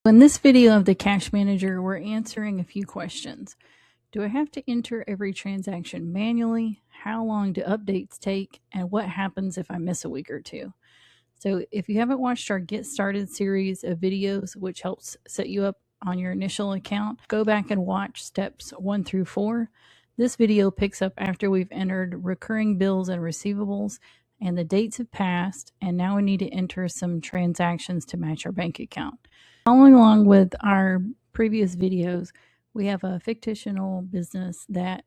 In this video of the Cash Manager, we're answering a few questions. Do I have to enter every transaction manually? How long do updates take? And what happens if I miss a week or two? So if you haven't watched our Get Started series of videos, which helps set you up on your initial account, go back and watch steps 1 through 4. This video picks up after we've entered recurring bills and receivables, and the dates have passed, and now we need to enter some transactions to match our bank account. Following along with our previous videos, we have a fictional business that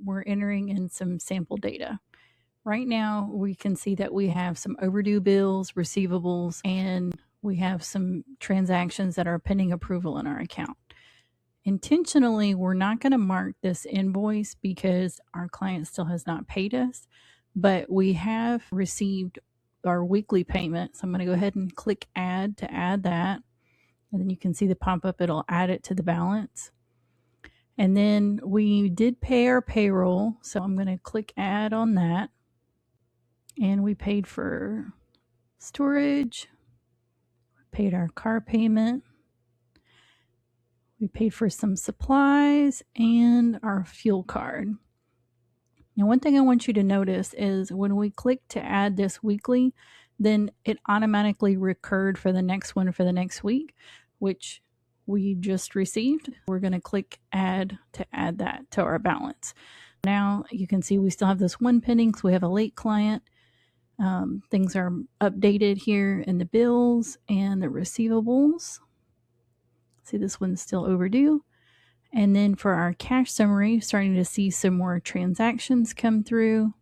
we're entering in some sample data. Right now, we can see that we have some overdue bills, receivables, and we have some transactions that are pending approval in our account. Intentionally, we're not going to mark this invoice because our client still has not paid us, but we have received our weekly payment. So I'm going to go ahead and click add to add that. And then you can see the pop-up, it'll add it to the balance. And then we did pay our payroll, so I'm going to click add on that. And we paid for storage, paid our car payment, we paid for some supplies, and our fuel card. Now, one thing I want you to notice is when we click to add this weekly, then it automatically recurred for the next one for the next week, which we just received. We're going to click add to add that to our balance. Now you can see we still have this one pending because we have a late client. Things are updated here in the bills and the receivables. See, this one's still overdue. And then for our cash summary, starting to see some more transactions come through.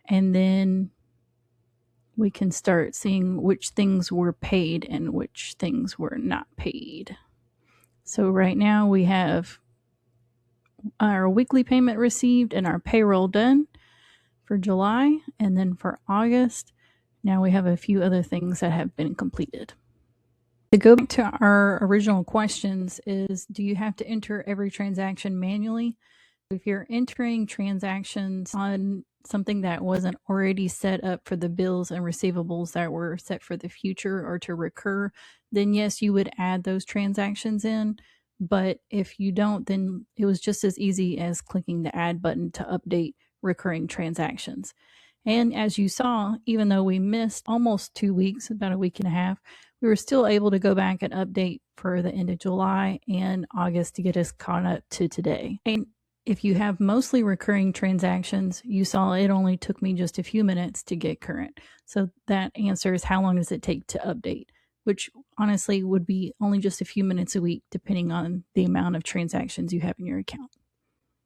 And then we can start seeing which things were paid and which things were not paid. So right now we have our weekly payment received and our payroll done for July. And then for August, now we have a few other things that have been completed. To go back to our original questions is, do you have to enter every transaction manually? If you're entering transactions on something that wasn't already set up for the bills and receivables that were set for the future or to recur, then yes, you would add those transactions in. But if you don't, then it was just as easy as clicking the add button to update recurring transactions. And as you saw, even though we missed almost 2 weeks, about a week and a half, we were still able to go back and update for the end of July and August to get us caught up to today. And if you have mostly recurring transactions, you saw it only took me just a few minutes to get current. So that answers how long does it take to update, which honestly would be only just a few minutes a week, depending on the amount of transactions you have in your account.